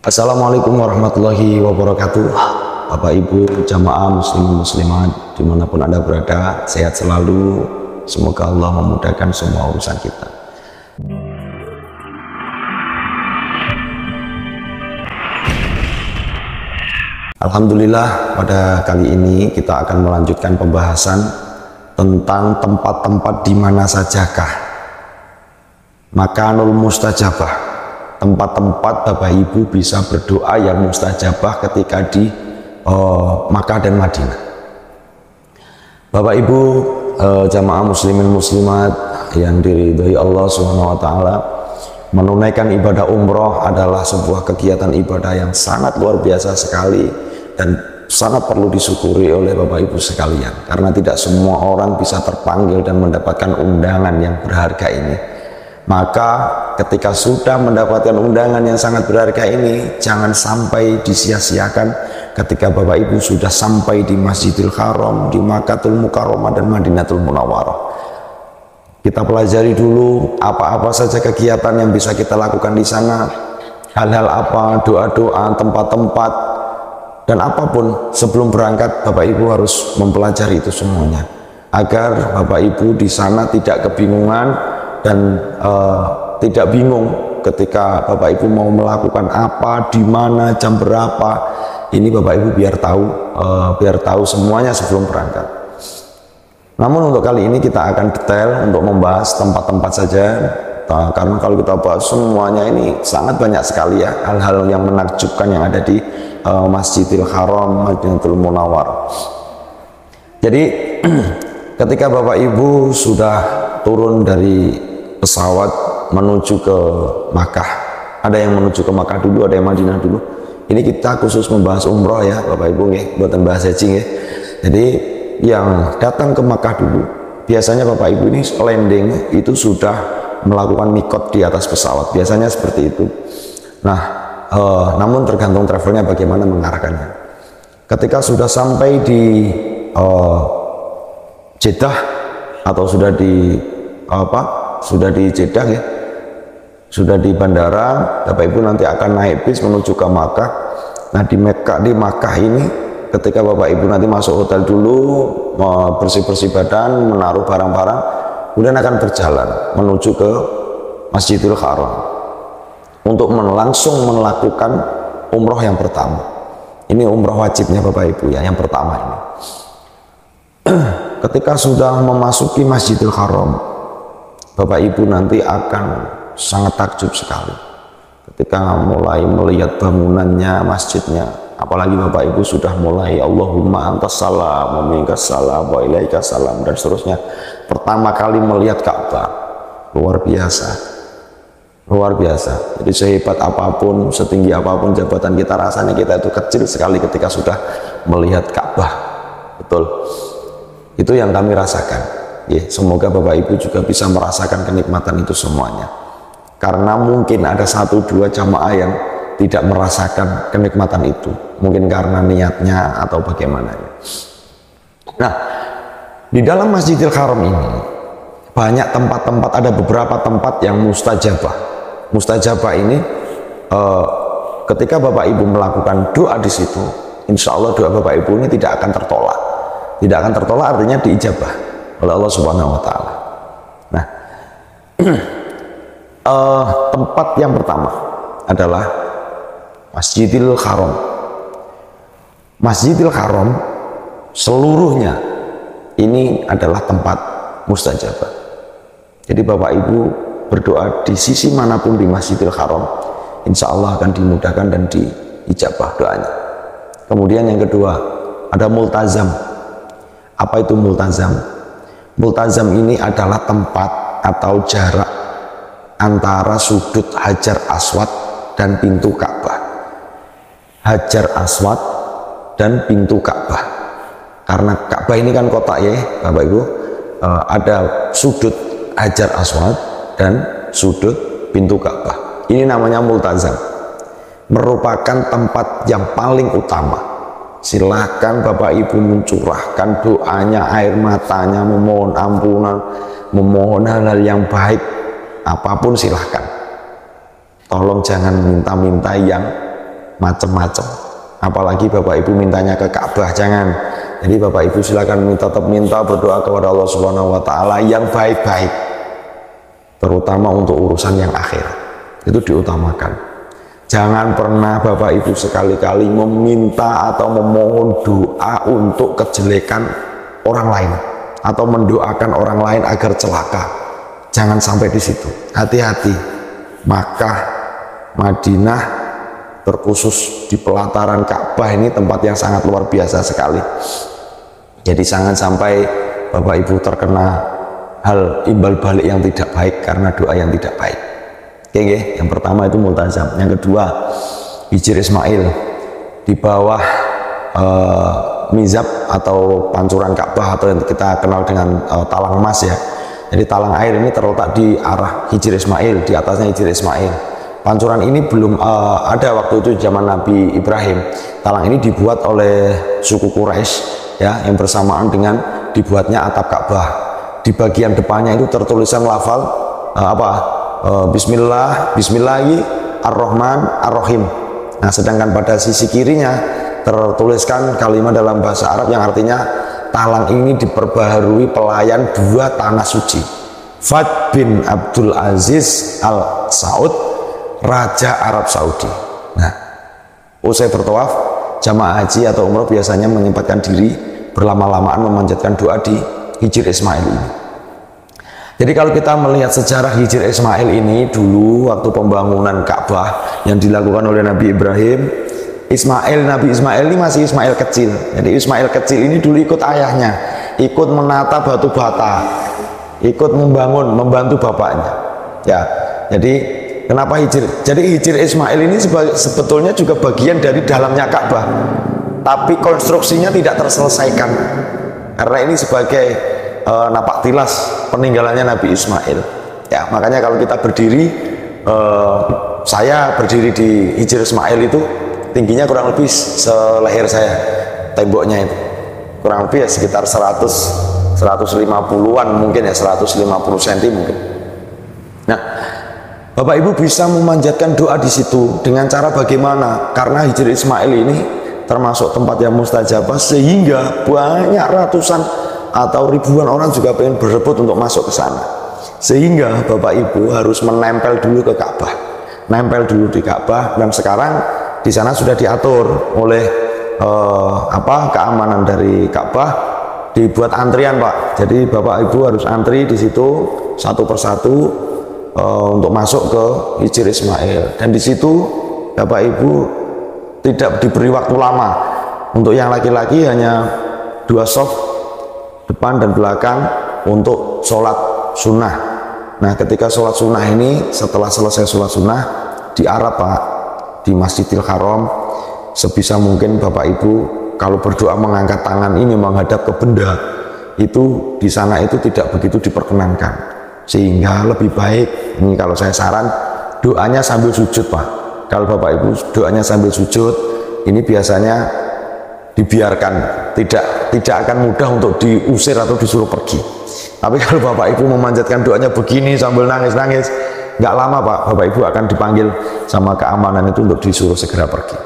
Assalamualaikum warahmatullahi wabarakatuh. Bapak Ibu jamaah muslim muslimat dimanapun Anda berada, sehat selalu. Semoga Allah memudahkan semua urusan kita. Alhamdulillah, pada kali ini kita akan melanjutkan pembahasan tentang tempat-tempat di mana sajakah makanul mustajabah, tempat-tempat Bapak Ibu bisa berdoa yang mustajabah ketika di Makkah dan Madinah. Bapak Ibu jamaah muslimin muslimat yang diridhoi Allah Subhanahu wa taala, menunaikan ibadah umroh adalah sebuah kegiatan ibadah yang sangat luar biasa sekali dan sangat perlu disyukuri oleh Bapak Ibu sekalian, karena tidak semua orang bisa terpanggil dan mendapatkan undangan yang berharga ini. Maka ketika sudah mendapatkan undangan yang sangat berharga ini, jangan sampai disia-siakan ketika Bapak Ibu sudah sampai di Masjidil Haram, di Makkahul Mukarramah dan Madinatul Munawwarah. Kita pelajari dulu apa-apa saja kegiatan yang bisa kita lakukan di sana, hal-hal apa, doa-doa, tempat-tempat, dan apapun. Sebelum berangkat Bapak Ibu harus mempelajari itu semuanya, agar Bapak Ibu di sana tidak kebingungan dan tidak bingung ketika Bapak Ibu mau melakukan apa, di mana, jam berapa. Ini Bapak Ibu biar tahu semuanya sebelum berangkat. Namun untuk kali ini kita akan detail untuk membahas tempat-tempat saja, karena kalau kita bahas semuanya ini sangat banyak sekali ya hal-hal yang menakjubkan yang ada di Masjidil Haram, Madinatul Munawwarah. Jadi ketika Bapak Ibu sudah turun dari pesawat menuju ke Makkah, ada yang menuju ke Makkah dulu, ada yang Madinah dulu. Ini kita khusus membahas umroh ya Bapak Ibu nih, buatan bahas haji ya. Jadi yang datang ke Makkah dulu, biasanya Bapak Ibu ini landing itu sudah melakukan mikot di atas pesawat, biasanya seperti itu. Nah, namun tergantung travelnya bagaimana mengarahkannya. Ketika sudah sampai di Jeddah atau sudah di Jeddah ya, sudah di bandara, Bapak Ibu nanti akan naik bis menuju ke Makkah. Nah di Makkah ini, ketika Bapak Ibu nanti masuk hotel dulu, bersih-bersih badan, menaruh barang-barang, kemudian akan berjalan menuju ke Masjidil Haram untuk langsung melakukan umroh yang pertama. Ini umroh wajibnya Bapak Ibu ya, yang pertama ini. Ketika sudah memasuki Masjidil Haram, Bapak Ibu nanti akan sangat takjub sekali ketika mulai melihat bangunannya, masjidnya. Apalagi Bapak Ibu sudah mulai Allahumma antas salam wa minkas salam wa ilaikas salam dan seterusnya. Pertama kali melihat Ka'bah, luar biasa, luar biasa. Jadi sehebat apapun, setinggi apapun jabatan kita, rasanya kita itu kecil sekali ketika sudah melihat Ka'bah. Betul, itu yang kami rasakan. Ya, semoga Bapak Ibu juga bisa merasakan kenikmatan itu semuanya. Karena mungkin ada 1-2 jamaah yang tidak merasakan kenikmatan itu, mungkin karena niatnya atau bagaimana. Nah, di dalam Masjidil Haram ini banyak tempat-tempat, ada beberapa tempat yang mustajabah. Mustajabah ini ketika Bapak Ibu melakukan doa di situ, insya Allah doa Bapak Ibu ini tidak akan tertolak. Tidak akan tertolak artinya diijabah oleh Allah Subhanahu wa taala. Nah, tempat yang pertama adalah Masjidil Haram. Masjidil Haram seluruhnya ini adalah tempat mustajabah. Jadi Bapak Ibu berdoa di sisi manapun di Masjidil Haram, insya Allah akan dimudahkan dan diijabah doanya. Kemudian yang kedua ada multazam. Apa itu multazam? Multazam ini adalah tempat atau jarak antara sudut Hajar Aswad dan pintu Ka'bah. Hajar Aswad dan pintu Ka'bah. Karena Ka'bah ini kan kotak ya Bapak Ibu, ada sudut Hajar Aswad dan sudut pintu Ka'bah. Ini namanya multazam, merupakan tempat yang paling utama. Silahkan Bapak Ibu mencurahkan doanya, air matanya, memohon ampunan, memohon hal-hal yang baik, apapun silahkan. Tolong jangan minta-minta yang macem-macem. Apalagi Bapak Ibu mintanya ke Ka'bah, jangan. Jadi Bapak Ibu silakan tetap minta berdoa kepada Allah Subhanahu wa taala yang baik-baik. Terutama untuk urusan yang akhir. Itu diutamakan. Jangan pernah Bapak Ibu sekali-kali meminta atau memohon doa untuk kejelekan orang lain atau mendoakan orang lain agar celaka. Jangan sampai di situ. Hati-hati. Makkah, Madinah, terkhusus di pelataran Ka'bah ini tempat yang sangat luar biasa sekali. Jadi jangan sampai Bapak Ibu terkena hal imbal balik yang tidak baik karena doa yang tidak baik. Oke, yang pertama itu multazam. Yang kedua, Hijr Ismail di bawah mizab atau pancuran Ka'bah atau yang kita kenal dengan talang emas ya. Jadi talang air ini terletak di arah Hijr Ismail, di atasnya Hijr Ismail. Pancuran ini belum ada waktu itu zaman Nabi Ibrahim. Talang ini dibuat oleh suku Quraisy ya, yang bersamaan dengan dibuatnya atap Ka'bah. Di bagian depannya itu tertulisan lafal Bismillahirrahmanirrahim Ar-Rahim. Nah, sedangkan pada sisi kirinya tertuliskan kalimat dalam bahasa Arab yang artinya talang ini diperbaharui pelayan dua tanah suci, Fahd bin Abdul Aziz Al Saud, Raja Arab Saudi. Nah, usai bertawaf, jamaah haji atau umroh biasanya menyempatkan diri berlama-lamaan memanjatkan doa di Hijr Ismail ini. Jadi kalau kita melihat sejarah Hijr Ismail ini dulu waktu pembangunan Ka'bah yang dilakukan oleh Nabi Ibrahim, Nabi Ismail ini masih Ismail kecil. Jadi Ismail kecil ini dulu ikut ayahnya, ikut menata batu bata, ikut membantu bapaknya. Ya, jadi kenapa Hijr? Jadi Hijr Ismail ini sebetulnya juga bagian dari dalamnya Ka'bah, tapi konstruksinya tidak terselesaikan karena ini sebagai napak tilas peninggalannya Nabi Ismail. Ya, makanya kalau kita berdiri, saya berdiri di Hijr Ismail itu tingginya kurang lebih seleher saya, temboknya itu kurang lebih ya sekitar 150-an mungkin ya, 150 cm mungkin. Nah, Bapak Ibu bisa memanjatkan doa di situ dengan cara bagaimana? Karena Hijr Ismail ini termasuk tempat yang mustajabah sehingga banyak ratusan atau ribuan orang juga pengen berebut untuk masuk ke sana. Sehingga Bapak Ibu harus menempel dulu ke Ka'bah, nempel dulu di Ka'bah, dan sekarang di sana sudah diatur oleh keamanan dari Ka'bah, dibuat antrian Pak. Jadi Bapak Ibu harus antri di situ satu persatu untuk masuk ke Hijr Ismail, dan di situ Bapak Ibu tidak diberi waktu lama. Untuk yang laki-laki hanya 2 soft depan dan belakang untuk sholat sunnah. Nah, ketika sholat sunnah ini, setelah selesai sholat sunnah di Arab Pak, di Masjidil Haram, sebisa mungkin Bapak Ibu kalau berdoa mengangkat tangan ini menghadap ke benda, itu di sana itu tidak begitu diperkenankan. Sehingga lebih baik, ini kalau saya saran, doanya sambil sujud Pak. Kalau Bapak Ibu doanya sambil sujud, ini biasanya dibiarkan, tidak akan mudah untuk diusir atau disuruh pergi. Tapi kalau Bapak Ibu memanjatkan doanya begini sambil nangis-nangis, nggak lama Pak, Bapak Ibu akan dipanggil sama keamanan itu untuk disuruh segera pergi.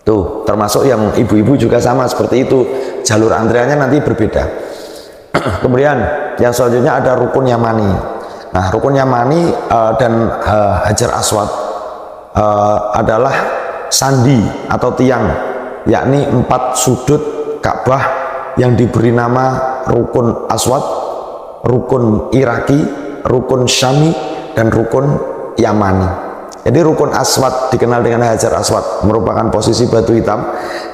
Tuh, termasuk yang ibu-ibu juga sama seperti itu, jalur antriannya nanti berbeda. Kemudian yang selanjutnya ada rukun Yamani. Nah, rukun Yamani dan Hajar Aswad adalah sandi atau tiang, yakni 4 sudut Ka'bah yang diberi nama rukun Aswad, rukun Iraki, rukun Syami, dan rukun Yamani. Jadi rukun Aswad dikenal dengan Hajar Aswad, merupakan posisi batu hitam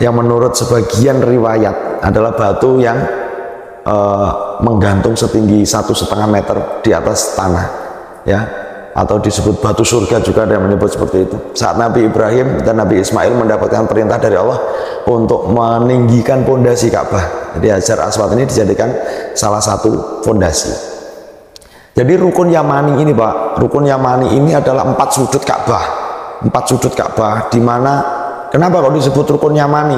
yang menurut sebagian riwayat adalah batu yang menggantung setinggi 1,5 meter di atas tanah, ya, atau disebut batu surga juga ada yang menyebut seperti itu. Saat Nabi Ibrahim dan Nabi Ismail mendapatkan perintah dari Allah untuk meninggikan pondasi Ka'bah, jadi Hajar Aswad ini dijadikan salah satu fondasi. Jadi rukun Yamani ini Pak, rukun Yamani ini adalah 4 sudut Ka'bah, 4 sudut Ka'bah, di mana kenapa kok disebut rukun Yamani?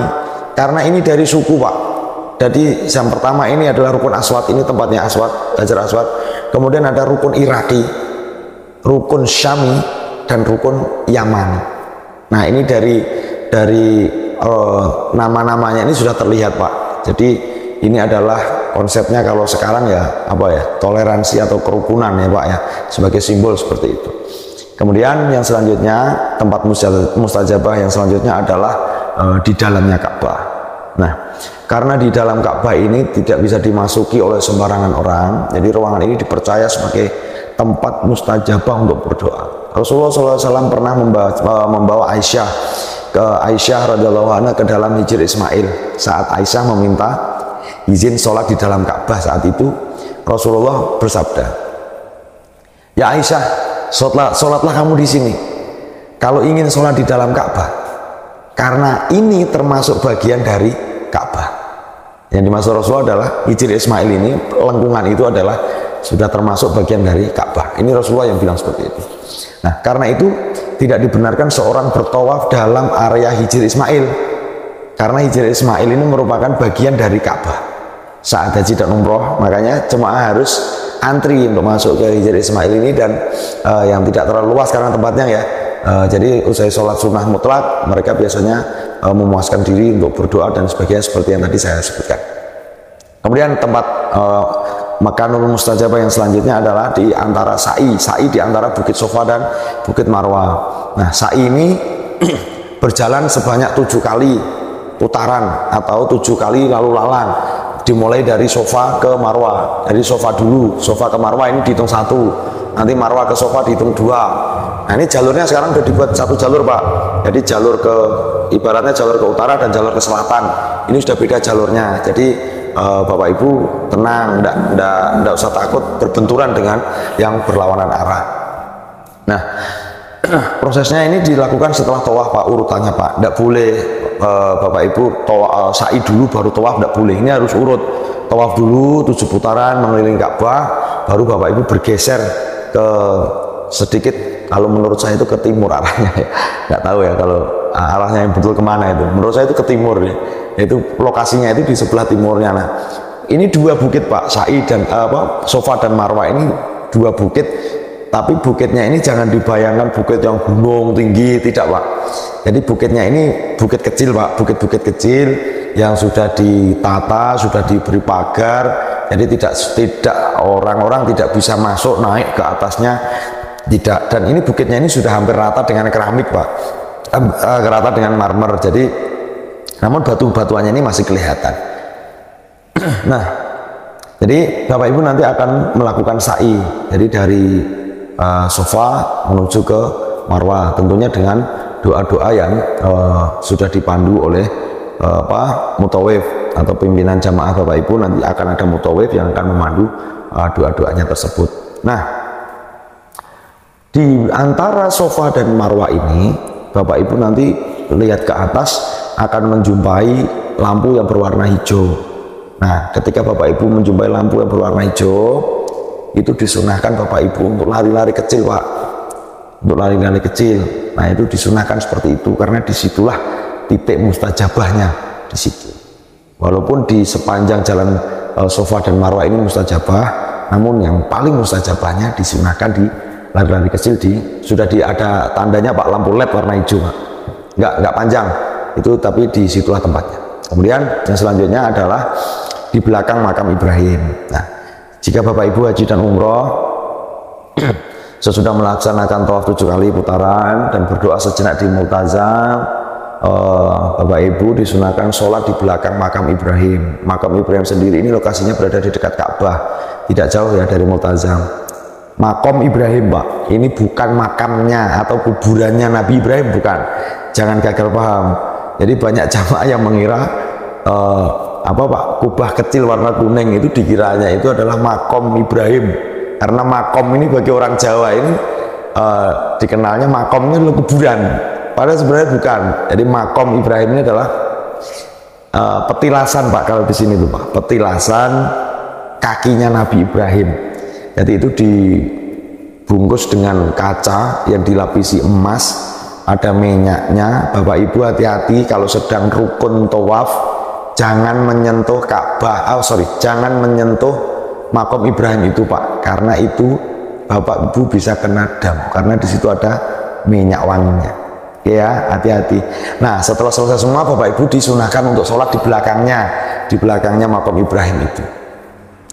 Karena ini dari suku Pak. Jadi yang pertama ini adalah rukun Aswad, ini tempatnya Aswad, Hajar Aswad. Kemudian ada rukun Iraki, rukun Syami, dan rukun Yamani. Nah, ini dari dari nama-namanya ini sudah terlihat Pak. Jadi ini adalah konsepnya kalau sekarang ya apa ya, toleransi atau kerukunan ya Pak ya, sebagai simbol seperti itu. Kemudian yang selanjutnya, tempat mustajabah yang selanjutnya adalah di dalamnya Ka'bah. Nah, karena di dalam Ka'bah ini tidak bisa dimasuki oleh sembarangan orang, jadi ruangan ini dipercaya sebagai tempat mustajabah untuk berdoa. Rasulullah SAW pernah membawa Aisyah radhiyallahu anha ke dalam Hijr Ismail. Saat Aisyah meminta izin sholat di dalam Ka'bah, saat itu Rasulullah bersabda, "Ya Aisyah, sholatlah kamu di sini kalau ingin sholat di dalam Ka'bah, karena ini termasuk bagian dari Ka'bah." Yang dimaksud Rasulullah adalah Hijr Ismail ini, lengkungan itu adalah sudah termasuk bagian dari Ka'bah. Ini Rasulullah yang bilang seperti itu. Nah, karena itu tidak dibenarkan seorang bertawaf dalam area Hijr Ismail, karena Hijr Ismail ini merupakan bagian dari Ka'bah. Saat haji dan umroh, makanya jemaah harus antri untuk masuk ke Hijr Ismail ini, dan yang tidak terlalu luas karena tempatnya ya. Jadi usai sholat sunnah mutlak, mereka biasanya memuaskan diri untuk berdoa dan sebagainya seperti yang tadi saya sebutkan. Kemudian tempat Makanul Mustajabah yang selanjutnya adalah di antara sa'i di antara Bukit Sofa dan Bukit Marwah. Nah, sa'i ini berjalan sebanyak 7 kali putaran atau 7 kali lalu lalang, dimulai dari Sofa ke Marwah. Dari Sofa dulu, Sofa ke Marwah ini dihitung 1, nanti Marwah ke Sofa dihitung 2. Nah, ini jalurnya sekarang sudah dibuat 1 jalur Pak. Jadi jalur ke, ibaratnya jalur ke utara dan jalur ke selatan, ini sudah beda jalurnya. Jadi Bapak Ibu tenang, enggak usah takut berbenturan dengan yang berlawanan arah. Nah, prosesnya ini dilakukan setelah tawaf Pak, urutannya Pak. Enggak boleh Bapak Ibu sa'i dulu baru tawaf, enggak boleh. Ini harus urut. Tawaf dulu 7 putaran mengelilingi Ka'bah, baru Bapak Ibu bergeser ke sedikit, kalau menurut saya itu ke timur arahnya ya. Enggak tahu ya kalau arahnya yang betul kemana itu. Menurut saya itu ke timur ya. Itu lokasinya itu di sebelah timurnya. Nah, ini 2 bukit Pak, sa'i dan Sofa dan Marwah ini 2 bukit, tapi bukitnya ini jangan dibayangkan bukit yang gunung tinggi, tidak Pak. Jadi bukitnya ini bukit kecil Pak, bukit-bukit kecil yang sudah ditata, sudah diberi pagar, jadi tidak orang-orang tidak bisa masuk naik ke atasnya, tidak. Dan ini bukitnya ini sudah hampir rata dengan keramik Pak, rata dengan marmer, jadi namun batu-batuannya ini masih kelihatan. Nah, jadi Bapak Ibu nanti akan melakukan sa'i, jadi dari Sofa menuju ke Marwah, tentunya dengan doa-doa yang sudah dipandu oleh mutawif atau pimpinan jamaah Bapak Ibu. Nanti akan ada mutawif yang akan memandu doa-doanya tersebut. Nah, di antara Sofa dan Marwah ini, Bapak Ibu nanti lihat ke atas akan menjumpai lampu yang berwarna hijau. Nah, ketika Bapak Ibu menjumpai lampu yang berwarna hijau, itu disunahkan Bapak Ibu untuk lari-lari kecil Pak, untuk lari-lari kecil. Nah, itu disunahkan seperti itu karena disitulah titik mustajabahnya, di situ. Walaupun di sepanjang jalan Sofa dan Marwah ini mustajabah, namun yang paling mustajabahnya disunahkan di lari-lari kecil, sudah ada tandanya Pak, lampu LED warna hijau Pak. Enggak panjang itu, tapi di situlah tempatnya. Kemudian yang selanjutnya adalah di belakang makam Ibrahim. Nah, jika Bapak Ibu haji dan umroh sesudah melaksanakan tawaf 7 kali putaran dan berdoa sejenak di Multazam, Bapak Ibu disunahkan sholat di belakang makam Ibrahim. Makam Ibrahim sendiri ini lokasinya berada di dekat Ka'bah, tidak jauh ya dari Multazam. Makom Ibrahim Pak, ini bukan makamnya atau kuburannya Nabi Ibrahim, bukan. Jangan gagal paham. Jadi banyak jamaah yang mengira kubah kecil warna kuning itu dikiranya itu adalah makom Ibrahim, karena makom ini bagi orang Jawa ini dikenalnya makomnya adalah kuburan, padahal sebenarnya bukan. Jadi makom Ibrahim ini adalah petilasan Pak, kalau di sini tuh Pak, petilasan kakinya Nabi Ibrahim. Jadi itu dibungkus dengan kaca yang dilapisi emas, ada minyaknya. Bapak Ibu hati-hati kalau sedang rukun tawaf, jangan menyentuh Ka'bah, jangan menyentuh makom Ibrahim itu Pak, karena itu Bapak Ibu bisa kena dam, karena di situ ada minyak wanginya. Oke ya, hati-hati. Nah, setelah selesai semua, Bapak Ibu disunahkan untuk sholat di belakangnya makam Ibrahim itu.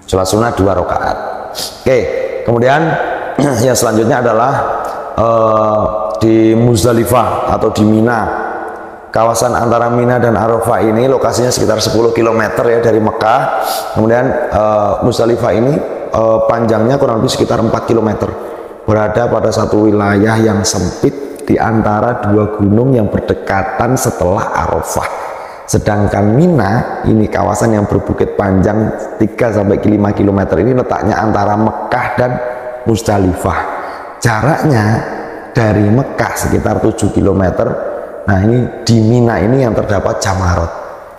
Sholat sunnah 2 rakaat. Oke, kemudian yang selanjutnya adalah di Muzdalifah atau di Mina. Kawasan antara Mina dan Arafah ini lokasinya sekitar 10 km ya dari Mekah. Kemudian Muzdalifah ini panjangnya kurang lebih sekitar 4 km. Berada pada satu wilayah yang sempit di antara 2 gunung yang berdekatan setelah Arafah. Sedangkan Mina ini kawasan yang berbukit panjang 3-5 km ini letaknya antara Mekah dan Muzdalifah. Jaraknya dari Mekah sekitar 7 km. Nah, ini di Mina ini yang terdapat Jamarot.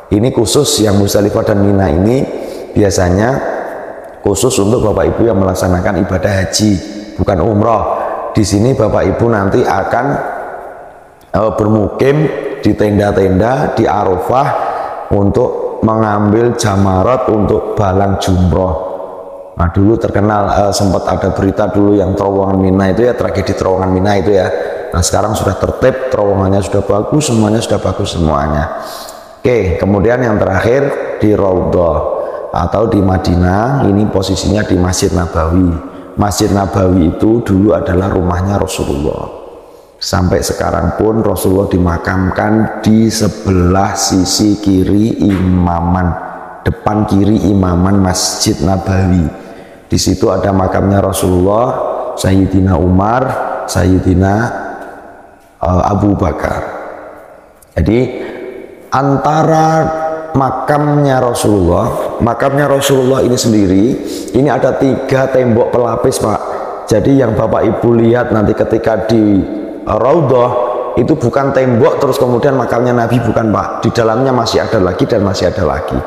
Ini khusus yang Muzdalifah dan Mina ini biasanya khusus untuk Bapak Ibu yang melaksanakan ibadah haji, bukan umroh. Di sini Bapak Ibu nanti akan bermukim di tenda-tenda di Arafah untuk mengambil Jamarot untuk balang jumroh. Nah, dulu terkenal sempat ada berita dulu yang terowongan Mina itu ya, tragedi terowongan Mina itu ya. Nah, sekarang sudah tertib, terowongannya sudah bagus, semuanya sudah bagus semuanya. Oke, kemudian yang terakhir di Raudhah atau di Madinah, ini posisinya di Masjid Nabawi. Masjid Nabawi itu dulu adalah rumahnya Rasulullah. Sampai sekarang pun Rasulullah dimakamkan di sebelah sisi kiri imaman, depan kiri imaman Masjid Nabawi. Di situ ada makamnya Rasulullah, Sayyidina Umar, Sayyidina Abu Bakar. Jadi antara makamnya Rasulullah ini sendiri, ini ada 3 tembok pelapis, Pak. Jadi yang Bapak Ibu lihat nanti ketika di Raudhah itu bukan tembok terus kemudian makamnya Nabi, bukan, Pak. Di dalamnya masih ada lagi dan masih ada lagi.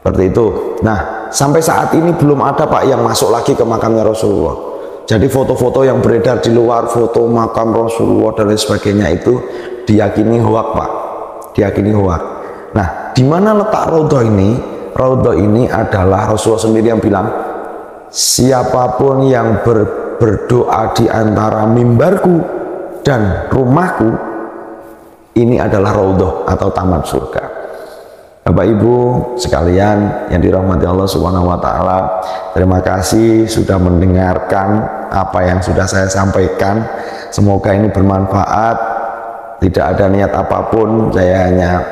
Seperti itu. Nah, sampai saat ini belum ada, Pak, yang masuk lagi ke makamnya Rasulullah. Jadi foto-foto yang beredar di luar, foto makam Rasulullah dan lain sebagainya itu diyakini hoak, Pak. Diyakini hoak. Nah, di mana letak Raudhah ini? Raudhah ini adalah Rasulullah sendiri yang bilang, siapapun yang berdoa di antara mimbarku dan rumahku, ini adalah Raudhah atau taman surga. Bapak Ibu sekalian yang dirahmati Allah Subhanahu wa taala, terima kasih sudah mendengarkan apa yang sudah saya sampaikan. Semoga ini bermanfaat. Tidak ada niat apapun, saya hanya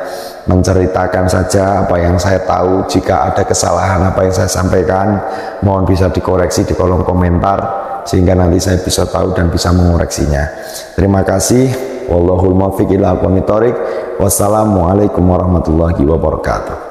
menceritakan saja apa yang saya tahu. Jika ada kesalahan apa yang saya sampaikan, mohon bisa dikoreksi di kolom komentar sehingga nanti saya bisa tahu dan bisa mengoreksinya. Terima kasih. Wallahul muwaffiq ila aqwamit thoriq. Wassalamualaikum warahmatullahi wabarakatuh.